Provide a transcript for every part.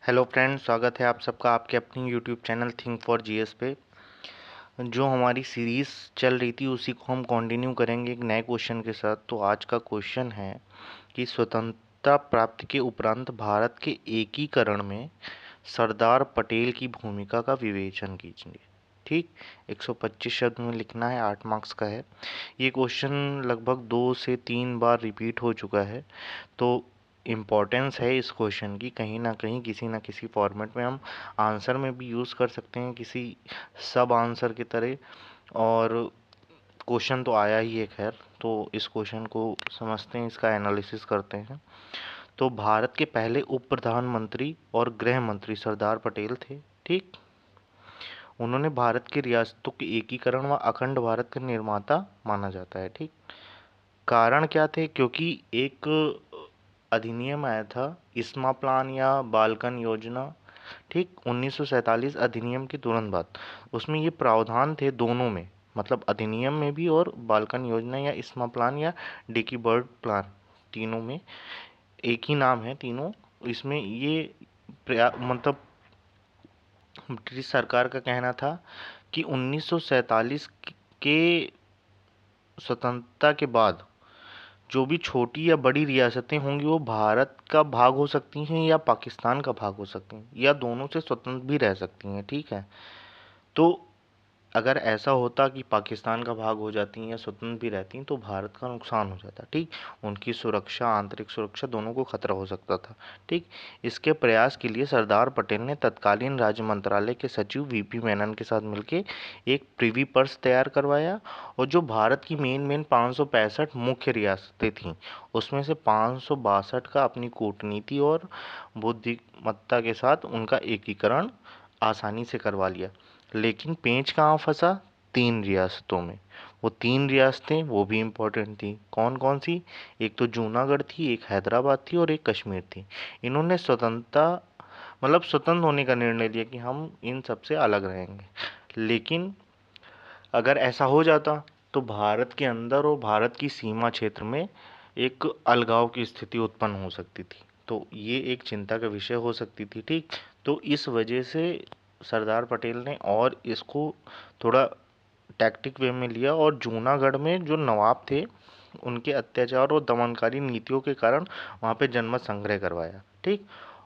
Hello friends, स्वागत है आप सबका आपके अपनी YouTube channel think for GS पे। जो हमारी सीरीज़ चल रही थी उसी को हम कंटिन्यू करेंगे एक नए क्वेश्चन के साथ। तो आज का क्वेश्चन है कि स्वतंत्रता प्राप्ति के उपरांत भारत के एकीकरण में सरदार पटेल की भूमिका का विवेचन कीजिए। ठीक, 125 शब्द में लिखना है, 8 मार्क्स का है। ये क्वेश्चन लगभग 2 से 3 बार रिपीट हो चुका है, तो इम्पोर्टेंस है इस क्वेश्चन की। कहीं ना कहीं किसी ना किसी फॉर्मेट में हम आंसर में भी यूज़ कर सकते हैं, किसी सब आंसर की तरह। और क्वेश्चन तो आया ही है, खैर। तो इस क्वेश्चन को समझते हैं, इसका एनालिसिस करते हैं। तो भारत के पहले उप प्रधानमंत्री और गृह मंत्री सरदार पटेल थे। ठीक, उन्होंने भारत की रियासतों के एकीकरण व अखंड भारत का निर्माता माना जाता है। ठीक, कारण क्या थे? क्योंकि एक अधिनियम आया था, इस्मा प्लान या बाल्कन योजना। ठीक, 1947 अधिनियम के तुरंत बाद उसमें ये प्रावधान थे दोनों में, मतलब अधिनियम में भी और बाल्कन योजना या इस्मा प्लान या डिकी बर्ड प्लान, तीनों में एक ही नाम है तीनों। इसमें ये मतलब ब्रिटिश सरकार का कहना था कि 1947 के स्वतंत्रता के बाद जो भी छोटी या बड़ी रियासतें होंगी वो भारत का भाग हो सकती हैं या पाकिस्तान का भाग हो सकती हैं, या दोनों से स्वतंत्र भी रह सकती हैं। ठीक है, तो अगर ऐसा होता कि पाकिस्तान का भाग हो जाती हैं या स्वतंत्र भी रहती हैं तो भारत का नुकसान हो जाता। ठीक, उनकी सुरक्षा, आंतरिक सुरक्षा दोनों को खतरा हो सकता था। ठीक, इसके प्रयास के लिए सरदार पटेल ने तत्कालीन राज्य मंत्रालय के सचिव वीपी मेनन के साथ मिलकर एक प्रिवी पर्स तैयार करवाया। और जो भारत की मेन 565 मुख्य रियासतें थीं उसमें से 562 का अपनी कूटनीति और बुद्धिमत्ता के साथ उनका एकीकरण आसानी से करवा लिया। लेकिन पेंच कहाँ फंसा? 3 रियासतों में। वो 3 रियासतें वो भी इम्पोर्टेंट थी। कौन कौन सी? एक तो जूनागढ़ थी, एक हैदराबाद थी और एक कश्मीर थी। इन्होंने स्वतंत्रता मतलब स्वतंत्र होने का निर्णय लिया कि हम इन सब से अलग रहेंगे। लेकिन अगर ऐसा हो जाता तो भारत के अंदर और भारत की सीमा क्षेत्र में एक अलगाव की स्थिति उत्पन्न हो सकती थी, तो ये एक चिंता का विषय हो सकती थी। ठीक, तो इस वजह से सरदार पटेल ने और इसको थोड़ा टैक्टिक वे में लिया और जूनागढ़ में जो नवाब थे उनके अत्याचार और दमनकारी नीतियों के कारण वहाँ पे जनमत संग्रह करवाया। ठीक,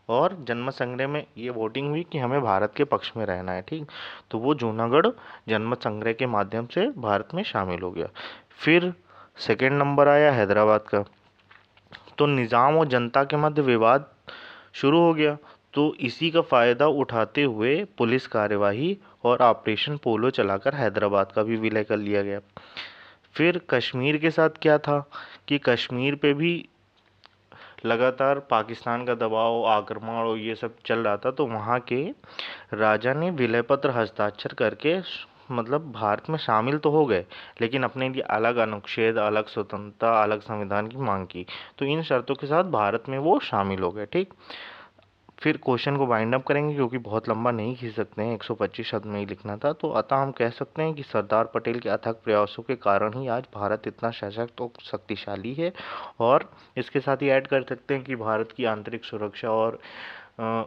और जनमत संग्रह में ये वोटिंग हुई कि हमें भारत के पक्ष में रहना है। ठीक, तो वो जूनागढ़ जनमत संग्रह के माध्यम से भारत में शामिल हो गया। फिर सेकेंड नंबर आया हैदराबाद का। तो निज़ाम और जनता के मध्य विवाद शुरू हो गया, तो इसी का फ़ायदा उठाते हुए पुलिस कार्यवाही और ऑपरेशन पोलो चलाकर हैदराबाद का भी विलय कर लिया गया। फिर कश्मीर के साथ क्या था कि कश्मीर पे भी लगातार पाकिस्तान का दबाव, आक्रमण और ये सब चल रहा था, तो वहाँ के राजा ने विलय पत्र हस्ताक्षर करके मतलब भारत में शामिल तो हो गए, लेकिन अपने लिए अलग अनुच्छेद, अलग स्वतंत्रता, अलग संविधान की मांग की। तो इन शर्तों के साथ भारत में वो शामिल हो गए। ठीक, फिर क्वेश्चन को वाइंड अप करेंगे क्योंकि बहुत लंबा नहीं खींच सकते हैं, 125 शब्द में ही लिखना था। तो अतः हम कह सकते हैं कि सरदार पटेल के अथक प्रयासों के कारण ही आज भारत इतना सशक्त और शक्तिशाली है। और इसके साथ ही ऐड कर सकते हैं कि भारत की आंतरिक सुरक्षा और अ,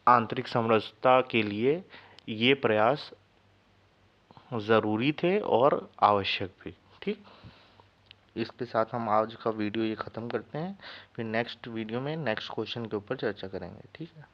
आंतरिक समरसता के लिए ये प्रयास ज़रूरी थे और आवश्यक भी। ठीक, इसके साथ हम आज का वीडियो ये ख़त्म करते हैं। फिर नेक्स्ट वीडियो में नेक्स्ट क्वेश्चन के ऊपर चर्चा करेंगे। ठीक है।